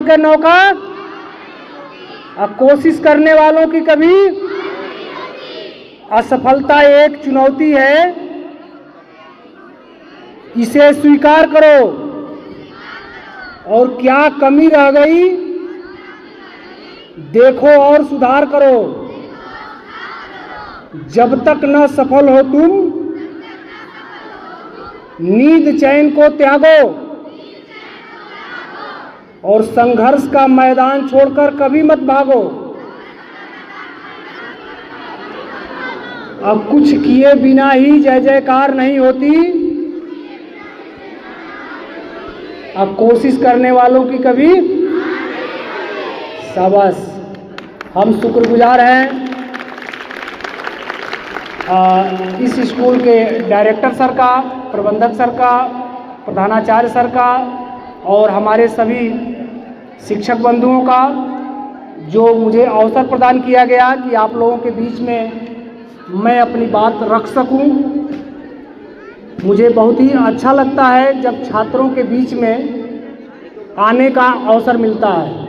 भाग्य नौका, कोशिश करने वालों की कभी असफलता एक चुनौती है, इसे स्वीकार करो। और क्या कमी रह गई देखो और सुधार करो। जब तक न सफल हो तुम, नींद चैन को त्यागो और संघर्ष का मैदान छोड़कर कभी मत भागो। अब कुछ किए बिना ही जय जयकार नहीं होती, अब कोशिश करने वालों की कभी शाबाश। हम शुक्रगुजार हैं इस स्कूल के डायरेक्टर सर का, प्रबंधक सर का, प्रधानाचार्य सर का और हमारे सभी शिक्षक बंधुओं का, जो मुझे अवसर प्रदान किया गया कि आप लोगों के बीच में मैं अपनी बात रख सकूं। मुझे बहुत ही अच्छा लगता है जब छात्रों के बीच में आने का अवसर मिलता है।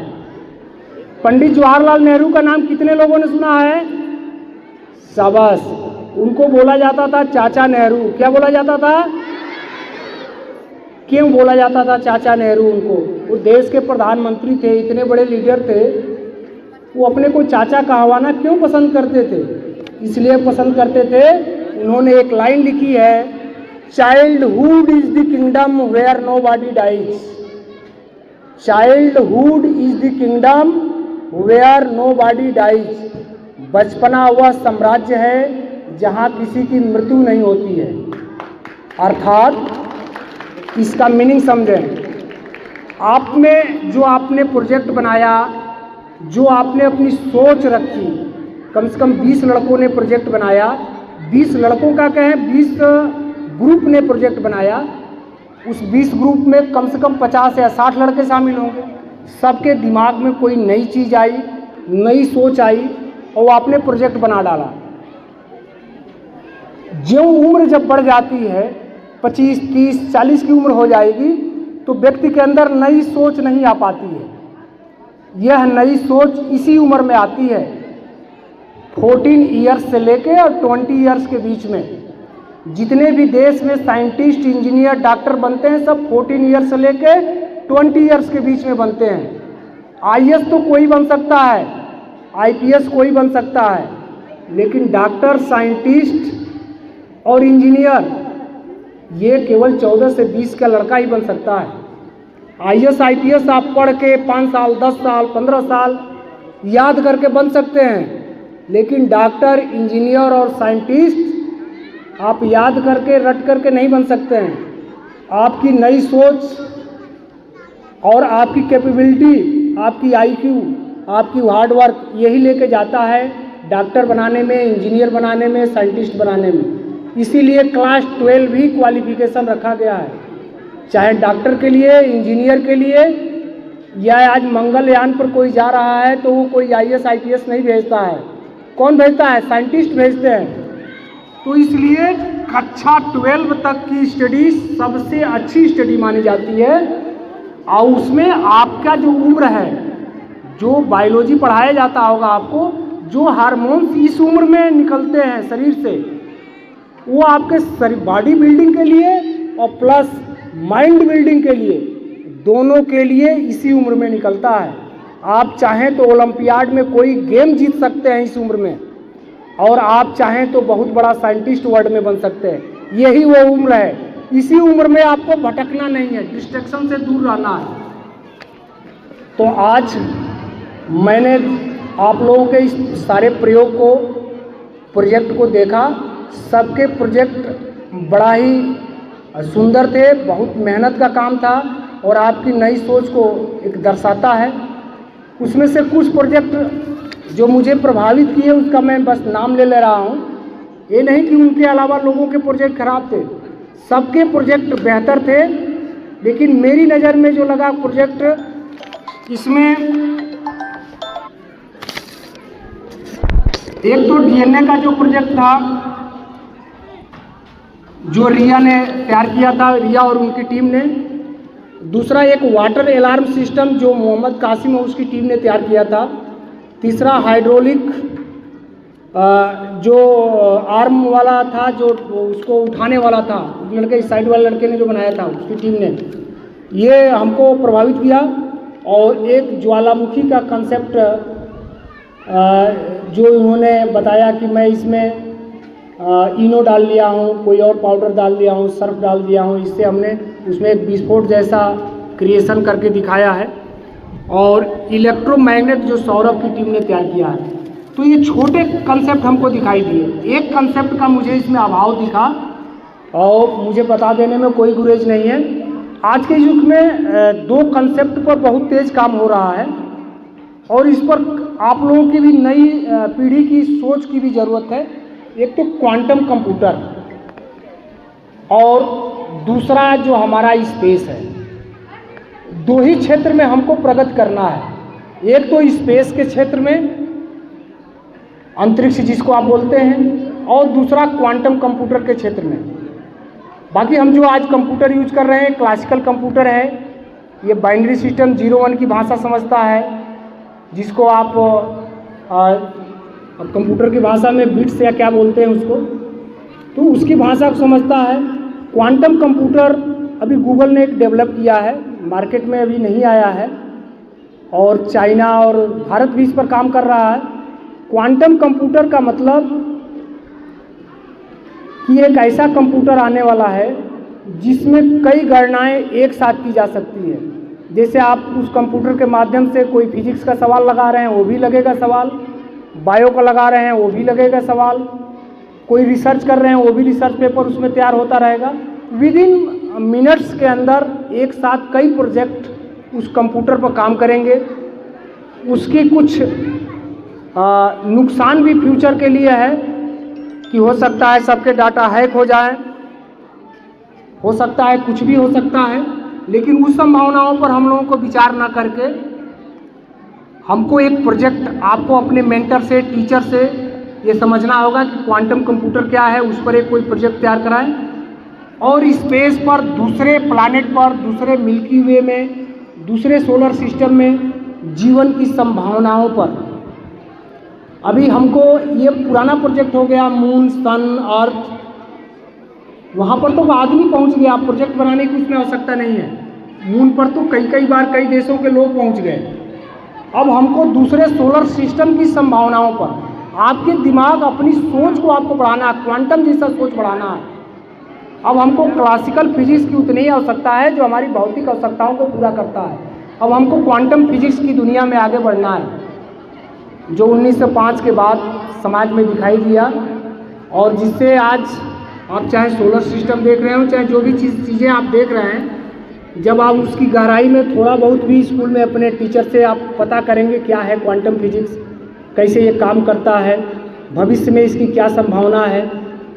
पंडित जवाहरलाल नेहरू का नाम कितने लोगों ने सुना है? शाबाश। उनको बोला जाता था चाचा नेहरू। क्या बोला जाता था? क्यों बोला जाता था चाचा नेहरू उनको? वो देश के प्रधानमंत्री थे, इतने बड़े लीडर थे, वो अपने को चाचा कहवाना क्यों पसंद करते थे? इसलिए पसंद करते थे, उन्होंने एक लाइन लिखी है, childhood is the kingdom where nobody dies. Childhood is the kingdom where nobody dies. बचपना वह साम्राज्य है जहाँ किसी की मृत्यु नहीं होती है। अर्थात इसका मीनिंग समझें। आप में जो आपने प्रोजेक्ट बनाया, जो आपने अपनी सोच रखी, कम से कम 20 लड़कों ने प्रोजेक्ट बनाया, 20 लड़कों का कहें 20 ग्रुप ने प्रोजेक्ट बनाया, उस 20 ग्रुप में कम से कम 50 या 60 लड़के शामिल होंगे। सबके दिमाग में कोई नई चीज़ आई, नई सोच आई और वो आपने प्रोजेक्ट बना डाला। जो उम्र जब बढ़ जाती है, 25, 30, 40 की उम्र हो जाएगी, तो व्यक्ति के अंदर नई सोच नहीं आ पाती है। यह नई सोच इसी उम्र में आती है, 14 ईयर्स से लेके और 20 ईयर्स के बीच में। जितने भी देश में साइंटिस्ट, इंजीनियर, डॉक्टर बनते हैं, सब 14 ईयर्स से लेके 20 ईयर्स के बीच में बनते हैं। आईएएस तो कोई बन सकता है, आईपीएस कोई बन सकता है, लेकिन डॉक्टर, साइंटिस्ट और इंजीनियर ये केवल 14 से 20 का लड़का ही बन सकता है। आईएएस, आईपीएस आप पढ़ के 5 साल, 10 साल, 15 साल याद करके बन सकते हैं, लेकिन डॉक्टर, इंजीनियर और साइंटिस्ट आप याद करके, रट करके नहीं बन सकते हैं। आपकी नई सोच और आपकी कैपेबिलिटी, आपकी आईक्यू, आपकी हार्डवर्क यही लेके जाता है डॉक्टर बनाने में, इंजीनियर बनाने में, साइंटिस्ट बनाने में। इसीलिए क्लास 12 भी क्वालिफिकेशन रखा गया है, चाहे डॉक्टर के लिए, इंजीनियर के लिए, या आज मंगलयान पर कोई जा रहा है तो वो कोई आईएएस, आईपीएस नहीं भेजता है। कौन भेजता है? साइंटिस्ट भेजते हैं। तो इसलिए कक्षा 12 तक की स्टडी सबसे अच्छी स्टडी मानी जाती है, और उसमें आपका जो उम्र है, जो बायोलॉजी पढ़ाया जाता होगा आपको, जो हार्मोन्स इस उम्र में निकलते हैं शरीर से, वो आपके बॉडी बिल्डिंग के लिए और प्लस माइंड बिल्डिंग के लिए, दोनों के लिए इसी उम्र में निकलता है। आप चाहें तो ओलंपियाड में कोई गेम जीत सकते हैं इस उम्र में, और आप चाहें तो बहुत बड़ा साइंटिस्ट वर्ल्ड में बन सकते हैं। यही वो उम्र है। इसी उम्र में आपको भटकना नहीं है, डिस्ट्रैक्शन से दूर रहना है। तो आज मैंने आप लोगों के इस सारे प्रयोग को, प्रोजेक्ट को देखा। सबके प्रोजेक्ट बड़ा ही सुंदर थे, बहुत मेहनत का काम था और आपकी नई सोच को एक दर्शाता है। उसमें से कुछ प्रोजेक्ट जो मुझे प्रभावित किए उसका मैं बस नाम ले रहा हूँ। ये नहीं कि उनके अलावा लोगों के प्रोजेक्ट खराब थे, सबके प्रोजेक्ट बेहतर थे, लेकिन मेरी नज़र में जो लगा प्रोजेक्ट, इसमें एक तो डीएनए का जो प्रोजेक्ट था, जो रिया ने तैयार किया था, रिया और उनकी टीम ने, दूसरा एक वाटर अलार्म सिस्टम जो मोहम्मद कासिम और उसकी टीम ने तैयार किया था। तीसरा हाइड्रोलिक जो आर्म वाला था, जो उसको उठाने वाला था, लड़के इस साइड वाले लड़के ने जो बनाया था उसकी टीम ने, ये हमको प्रभावित किया। और एक ज्वालामुखी का कंसेप्ट जो इन्होंने बताया कि मैं इसमें इनो डाल लिया हूँ, कोई और पाउडर डाल दिया हूँ, सर्फ डाल दिया हूँ, इससे हमने उसमें एक विस्फोट जैसा क्रिएशन करके दिखाया है। और इलेक्ट्रोमैग्नेट जो सौरभ की टीम ने तैयार किया है। तो ये छोटे कंसेप्ट हमको दिखाई दिए। एक कंसेप्ट का मुझे इसमें अभाव दिखा और मुझे बता देने में कोई गुरेज नहीं है। आज के युग में दो कंसेप्ट पर बहुत तेज काम हो रहा है और इस पर आप लोगों की भी नई पीढ़ी की सोच की भी ज़रूरत है। एक तो क्वांटम कंप्यूटर और दूसरा जो हमारा स्पेस है। दो ही क्षेत्र में हमको प्रगति करना है। एक तो स्पेस के क्षेत्र में, अंतरिक्ष जिसको आप बोलते हैं, और दूसरा क्वांटम कंप्यूटर के क्षेत्र में। बाकी हम जो आज कंप्यूटर यूज कर रहे हैं क्लासिकल कंप्यूटर है। ये बाइनरी सिस्टम 0-1 की भाषा समझता है, जिसको आप कंप्यूटर की भाषा में बिट्स या क्या बोलते हैं उसको, तो उसकी भाषा को समझता है। क्वांटम कंप्यूटर अभी गूगल ने एक डेवलप किया है, मार्केट में अभी नहीं आया है और चाइना और भारत भी इस पर काम कर रहा है। क्वांटम कंप्यूटर का मतलब कि एक ऐसा कंप्यूटर आने वाला है जिसमें कई गणनाएं एक साथ की जा सकती है। जैसे आप उस कंप्यूटर के माध्यम से कोई फिजिक्स का सवाल लगा रहे हैं वो भी लगेगा सवाल, बायो का लगा रहे हैं वो भी लगेगा सवाल, कोई रिसर्च कर रहे हैं वो भी रिसर्च पेपर उसमें तैयार होता रहेगा। विद इन मिनट्स के अंदर एक साथ कई प्रोजेक्ट उस कंप्यूटर पर काम करेंगे। उसकी कुछ नुकसान भी फ्यूचर के लिए है कि हो सकता है सबके डाटा हैक हो जाए, हो सकता है कुछ भी हो सकता है। लेकिन उस संभावनाओं पर हम लोगों को विचार ना करके हमको एक प्रोजेक्ट, आपको अपने मेंटर से, टीचर से ये समझना होगा कि क्वांटम कंप्यूटर क्या है, उस पर एक कोई प्रोजेक्ट तैयार कराएं और स्पेस पर, दूसरे प्लैनेट पर, दूसरे मिल्की वे में, दूसरे सोलर सिस्टम में जीवन की संभावनाओं पर। अभी हमको ये पुराना प्रोजेक्ट हो गया मून, सन, अर्थ, वहाँ पर तो आदमी पहुँच गया, प्रोजेक्ट बनाने की उसमें आवश्यकता नहीं है। मून पर तो कई बार कई देशों के लोग पहुँच गए। अब हमको दूसरे सोलर सिस्टम की संभावनाओं पर आपके दिमाग, अपनी सोच को आपको बढ़ाना है, क्वांटम जैसा सोच बढ़ाना है। अब हमको क्लासिकल फिजिक्स की उतनी ही आवश्यकता है जो हमारी भौतिक आवश्यकताओं को पूरा करता है। अब हमको क्वांटम फिजिक्स की दुनिया में आगे बढ़ना है, जो 1905 के बाद समाज में दिखाई दिया और जिससे आज आप चाहे सोलर सिस्टम देख रहे हो, चाहे जो भी चीज़ें आप देख रहे हैं, जब आप उसकी गहराई में थोड़ा बहुत भी स्कूल में अपने टीचर से आप पता करेंगे क्या है क्वांटम फिजिक्स, कैसे ये काम करता है, भविष्य में इसकी क्या संभावना है,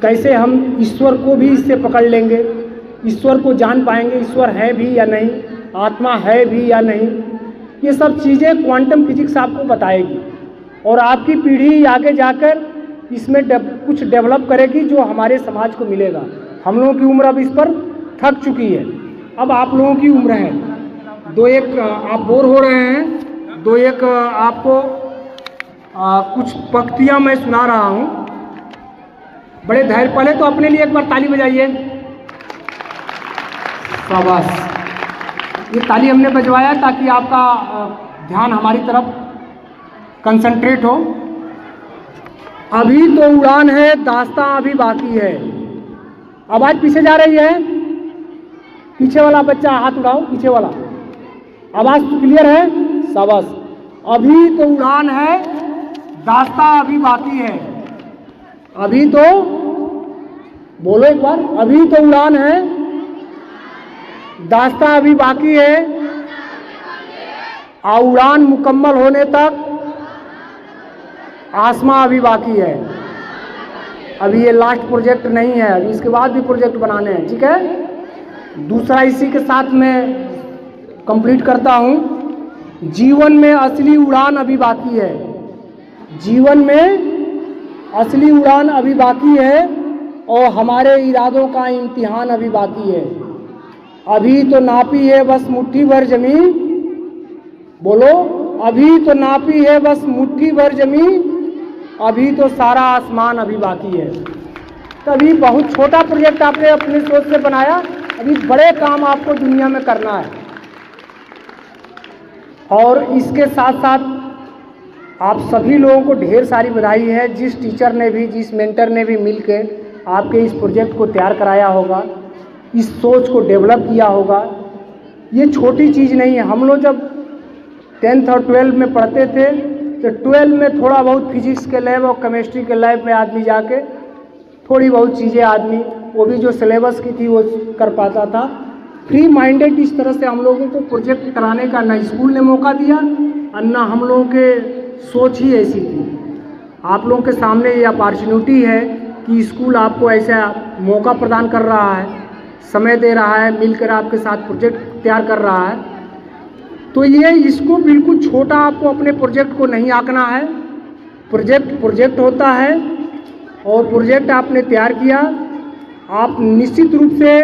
कैसे हम ईश्वर को भी इससे पकड़ लेंगे, ईश्वर को जान पाएंगे, ईश्वर है भी या नहीं, आत्मा है भी या नहीं, ये सब चीज़ें क्वांटम फिजिक्स आपको बताएगी और आपकी पीढ़ी आगे जाकर इसमें कुछ डेवलप करेगी जो हमारे समाज को मिलेगा। हम लोगों की उम्र अब इस पर थक चुकी है, अब आप लोगों की उम्र है। दो एक आप बोर हो रहे हैं, दो एक आपको कुछ पंक्तियाँ मैं सुना रहा हूँ, बड़े धैर्य। पहले तो अपने लिए एक बार ताली बजाइए, शाबाश। ये ताली हमने बजवाया ताकि आपका ध्यान हमारी तरफ कंसंट्रेट हो। अभी तो उड़ान है, दास्तां अभी बाकी है। आवाज पीछे जा रही है, पीछे वाला बच्चा हाथ उठाओ, पीछे वाला। आवाज क्लियर है, शाबाश। अभी तो उड़ान है, दास्तां अभी बाकी है। अभी तो बोलो एक बार, अभी तो उड़ान है, दास्तां अभी बाकी है और उड़ान मुकम्मल होने तक आसमां अभी बाकी है। अभी ये लास्ट प्रोजेक्ट नहीं है, अभी इसके बाद भी प्रोजेक्ट बनाने हैं, ठीक है। दूसरा इसी के साथ मैं कंप्लीट करता हूँ। जीवन में असली उड़ान अभी बाकी है, जीवन में असली उड़ान अभी बाकी है और हमारे इरादों का इम्तिहान अभी बाकी है। अभी तो नापी है बस मुट्ठी भर जमीन, बोलो, अभी तो नापी है बस मुट्ठी भर जमीन, अभी तो सारा आसमान अभी बाकी है। तभी बहुत छोटा प्रोजेक्ट आपने अपनी सोच से बनाया, अभी बड़े काम आपको दुनिया में करना है। और इसके साथ साथ आप सभी लोगों को ढेर सारी बधाई है, जिस टीचर ने भी, जिस मेंटर ने भी मिलकर आपके इस प्रोजेक्ट को तैयार कराया होगा, इस सोच को डेवलप किया होगा। ये छोटी चीज़ नहीं है। हम लोग जब 10th और 12th में पढ़ते थे तो 12th में थोड़ा बहुत फिजिक्स के लैब और केमिस्ट्री के लैब में आदमी जाके थोड़ी बहुत चीज़ें आदमी, वो भी जो सिलेबस की थी वो कर पाता था। फ्री माइंडेड इस तरह से हम लोगों को प्रोजेक्ट कराने का ना स्कूल ने मौका दिया और ना हम लोगों के सोच ही ऐसी थी। आप लोगों के सामने ये अपॉर्चुनिटी है कि स्कूल आपको ऐसा मौका प्रदान कर रहा है, समय दे रहा है, मिलकर आपके साथ प्रोजेक्ट तैयार कर रहा है। तो ये इसको बिल्कुल छोटा आपको अपने प्रोजेक्ट को नहीं आंकना है। प्रोजेक्ट होता है और प्रोजेक्ट आपने तैयार किया, आप निश्चित रूप से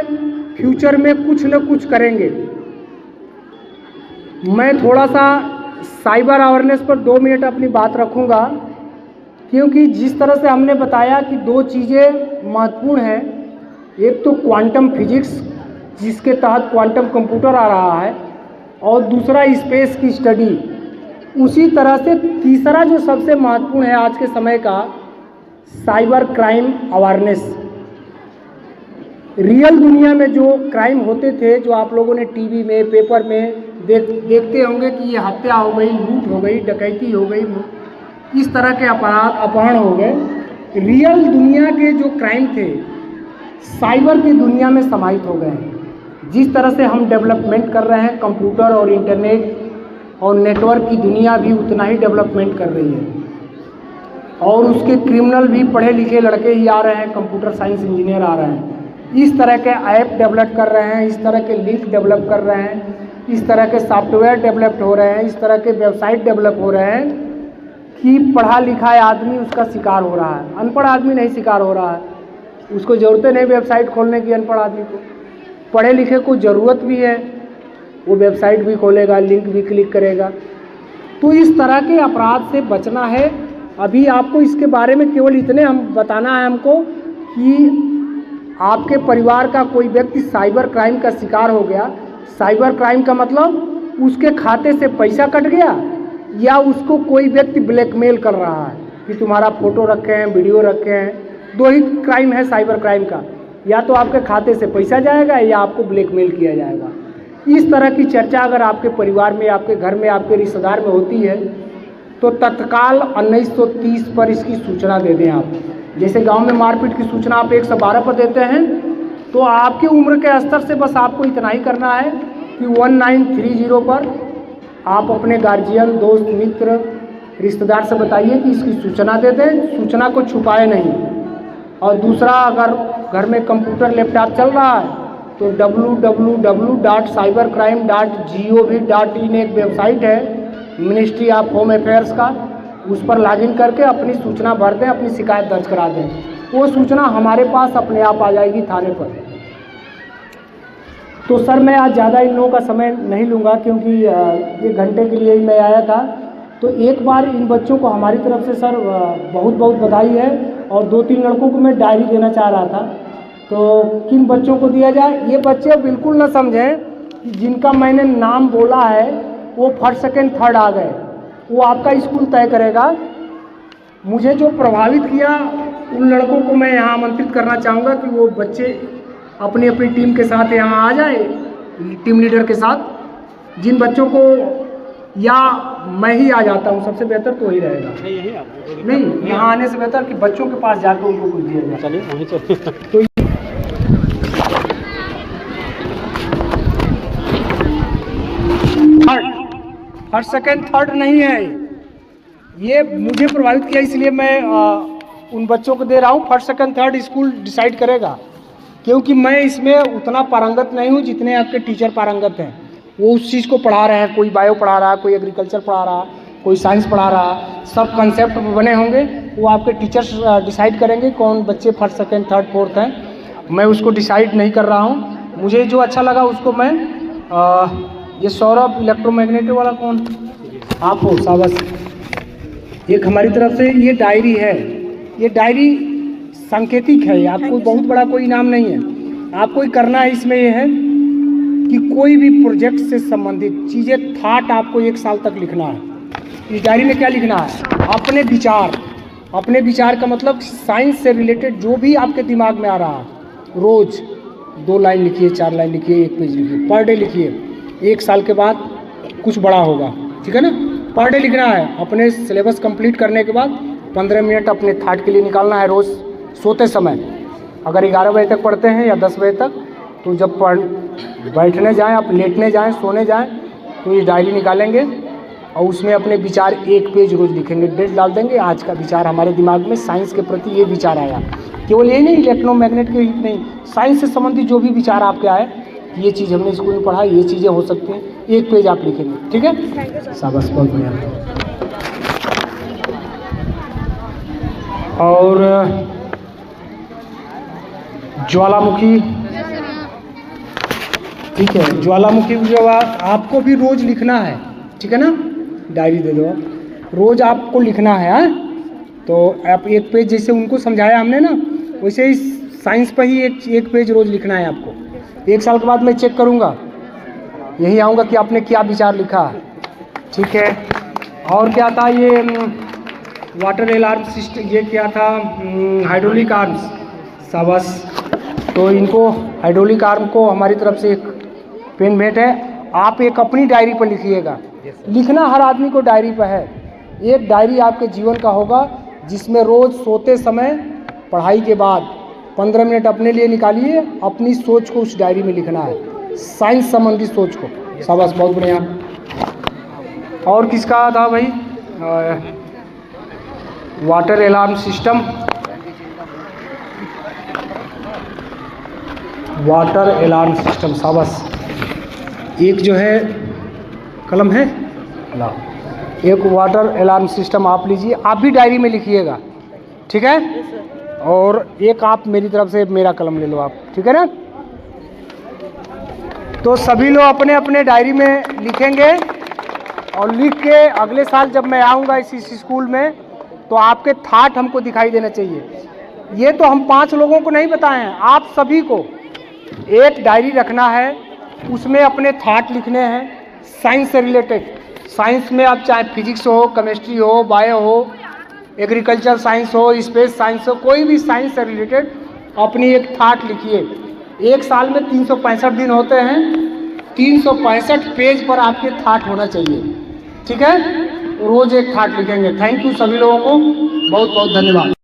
फ्यूचर में कुछ न कुछ करेंगे। मैं थोड़ा सा साइबर अवेयरनेस पर 2 मिनट अपनी बात रखूंगा, क्योंकि जिस तरह से हमने बताया कि 2 चीज़ें महत्वपूर्ण हैं, एक तो क्वांटम फिजिक्स जिसके तहत क्वांटम कंप्यूटर आ रहा है, और दूसरा स्पेस की स्टडी। उसी तरह से तीसरा जो सबसे महत्वपूर्ण है आज के समय का, साइबर क्राइम अवेयरनेस। रियल दुनिया में जो क्राइम होते थे, जो आप लोगों ने टीवी में, पेपर में देखते होंगे कि ये हत्या हो गई, लूट हो गई, डकैती हो गई, इस तरह के अपराध, अपहरण हो गए। रियल दुनिया के जो क्राइम थे साइबर की दुनिया में समाहित हो गए हैं। जिस तरह से हम डेवलपमेंट कर रहे हैं, कंप्यूटर और इंटरनेट और नेटवर्क की दुनिया भी उतना ही डेवलपमेंट कर रही है, और उसके क्रिमिनल भी पढ़े लिखे लड़के ही आ रहे हैं, कंप्यूटर साइंस इंजीनियर आ रहे हैं। इस तरह के ऐप डेवलप कर रहे हैं, इस तरह के लिंक डेवलप कर रहे हैं, इस तरह के सॉफ्टवेयर डेवलप हो रहे हैं, इस तरह के वेबसाइट डेवलप हो रहे हैं कि पढ़ा लिखा आदमी उसका शिकार हो रहा है, अनपढ़ आदमी नहीं शिकार हो रहा है। उसको ज़रूरत नहीं वेबसाइट खोलने की, अनपढ़ आदमी को। पढ़े लिखे को ज़रूरत भी है, वो वेबसाइट भी खोलेगा, लिंक भी क्लिक करेगा। तो इस तरह के अपराध से बचना है। अभी आपको इसके बारे में केवल इतने हम बताना है हमको कि आपके परिवार का कोई व्यक्ति साइबर क्राइम का शिकार हो गया। साइबर क्राइम का मतलब उसके खाते से पैसा कट गया, या उसको कोई व्यक्ति ब्लैकमेल कर रहा है कि तुम्हारा फ़ोटो रखे हैं, वीडियो रखे हैं। 2 ही क्राइम है साइबर क्राइम का, या तो आपके खाते से पैसा जाएगा या आपको ब्लैकमेल किया जाएगा। इस तरह की चर्चा अगर आपके परिवार में, आपके घर में, आपके रिश्तेदार में होती है तो तत्काल 1930 पर इसकी सूचना दे दें आप। जैसे गांव में मारपीट की सूचना आप 112 पर देते हैं, तो आपकी उम्र के स्तर से बस आपको इतना ही करना है कि 1930 पर आप अपने गार्जियन, दोस्त, मित्र, रिश्तेदार से बताइए कि इसकी सूचना दे दें, सूचना को छुपाए नहीं। और दूसरा, अगर घर में कंप्यूटर लैपटॉप चल रहा है तो www.cybercrime.gov.in एक वेबसाइट है मिनिस्ट्री ऑफ होम अफेयर्स का, उस पर लॉगिन करके अपनी सूचना भर दें, अपनी शिकायत दर्ज करा दें। वो सूचना हमारे पास अपने आप आ जाएगी थाने पर। तो सर मैं आज ज़्यादा इन लोगों का समय नहीं लूँगा, क्योंकि 1 घंटे के लिए ही मैं आया था। तो एक बार इन बच्चों को हमारी तरफ से सर बहुत बहुत बधाई है, और 2-3 लड़कों को मैं डायरी देना चाह रहा था। तो किन बच्चों को दिया जाए? ये बच्चे बिल्कुल ना समझें कि जिनका मैंने नाम बोला है वो फर्स्ट, सेकंड, थर्ड आ गए, वो आपका स्कूल तय करेगा। मुझे जो प्रभावित किया उन लड़कों को मैं यहाँ आमंत्रित करना चाहूँगा कि वो बच्चे अपनी अपनी टीम के साथ यहाँ आ जाए, टीम लीडर के साथ। जिन बच्चों को, या मैं ही आ जाता हूँ, सबसे बेहतर तो वही रहेगा। नहीं, यहाँ आने से बेहतर कि बच्चों के पास जाकर उनको कुछ दिया जाए। चलिए वहीं चलिए। तो फर्स्ट, सेकंड, थर्ड नहीं है, ये मुझे प्रभावित किया इसलिए मैं उन बच्चों को दे रहा हूँ। First, second, third school decide करेगा, क्योंकि मैं इसमें उतना पारंगत नहीं हूँ जितने आपके टीचर पारंगत हैं। वो उस चीज़ को पढ़ा रहे हैं, कोई बायो पढ़ा रहा है, कोई एग्रीकल्चर पढ़ा रहा है, कोई साइंस पढ़ा रहा है, सब कंसेप्ट बने होंगे। वो आपके टीचर्स डिसाइड करेंगे कौन बच्चे फर्स्ट, सेकंड, थर्ड, फोर्थ हैं। मैं उसको डिसाइड नहीं कर रहा हूँ, मुझे जो अच्छा लगा उसको मैं ये सौरभ इलेक्ट्रोमैग्नेटिक वाला कौन आप हो साबस। एक हमारी तरफ से ये डायरी है, ये डायरी सांकेतिक है, आपको बहुत बड़ा कोई इनाम नहीं है। आपको ही करना है इसमें ये है कि कोई भी प्रोजेक्ट से संबंधित चीज़ें थाट आपको 1 साल तक लिखना है। इस डायरी में क्या लिखना है? अपने विचार। अपने विचार का मतलब साइंस से रिलेटेड जो भी आपके दिमाग में आ रहा है, रोज़ 2 लाइन लिखिए, 4 लाइन लिखिए, 1 पेज लिखिए, पर डे लिखिए। 1 साल के बाद कुछ बड़ा होगा, ठीक है ना। पर डे लिखना है। अपने सिलेबस कंप्लीट करने के बाद 15 मिनट अपने थाट के लिए निकालना है रोज़ सोते समय। अगर 11 बजे तक पढ़ते हैं या 10 बजे तक, तो जब बैठने जाएं, आप लेटने जाएं, सोने जाएं, तो ये डायरी निकालेंगे और उसमें अपने विचार 1 पेज रोज़ लिखेंगे, डेट डाल देंगे। आज का विचार हमारे दिमाग में साइंस के प्रति ये विचार आया। केवल ये नहीं इलेक्ट्रोमैग्नेट के ही नहीं, साइंस से संबंधित जो भी विचार आपके आए, ये चीज़ हमने स्कूल में पढ़ा, ये चीज़ें हो सकती हैं, 1 पेज आप लिखेंगे, ठीक है। शाबाश, बहुत बढ़िया। और ज्वालामुखी, ठीक है, ज्वालामुखी जो आपको भी रोज़ लिखना है, ठीक है ना। डायरी दे दो आप, रोज़ आपको लिखना है। हाँ, तो आप 1 पेज जैसे उनको समझाया हमने ना, वैसे ही साइंस पर ही एक पेज रोज़ लिखना है आपको। 1 साल के बाद मैं चेक करूँगा, यही आऊँगा कि आपने क्या विचार लिखा, ठीक है। और क्या था ये वाटर अलार्म सिस्टम, ये क्या था हाइड्रोलिक आर्म्स, शाबाश। तो इनको हाइड्रोलिक आर्म को हमारी तरफ से एक पेन भेंट है। आप एक अपनी डायरी पर लिखिएगा। लिखना हर आदमी को डायरी पर है। एक डायरी आपके जीवन का होगा जिसमें रोज़ सोते समय, पढ़ाई के बाद 15 मिनट अपने लिए निकालिए, अपनी सोच को उस डायरी में लिखना है, साइंस संबंधी सोच को। शाबाश, बहुत बढ़िया। और किसका था भाई? Water alarm system, water alarm system, शाबाश। एक जो है कलम है ला, एक वाटर अलार्म सिस्टम आप लीजिए, आप भी डायरी में लिखिएगा, ठीक है। और एक आप मेरी तरफ से मेरा कलम ले लो आप, ठीक है ना। तो सभी लोग अपने अपने डायरी में लिखेंगे और लिख के अगले साल जब मैं आऊँगा इस स्कूल में, तो आपके थाट हमको दिखाई देना चाहिए। ये तो हम 5 लोगों को नहीं बताए हैं, आप सभी को एक डायरी रखना है, उसमें अपने थाट लिखने हैं साइंस से रिलेटेड। साइंस में आप चाहे फिजिक्स हो, केमिस्ट्री हो, बायो हो, एग्रीकल्चर साइंस हो, स्पेस साइंस हो, कोई भी साइंस से रिलेटेड अपनी एक थाट लिखिए। 1 साल में 365 दिन होते हैं, 365 पेज पर आपके थाट होना चाहिए, ठीक है। रोज़ एक थाट लिखेंगे। थैंक यू सभी लोगों को, बहुत बहुत धन्यवाद।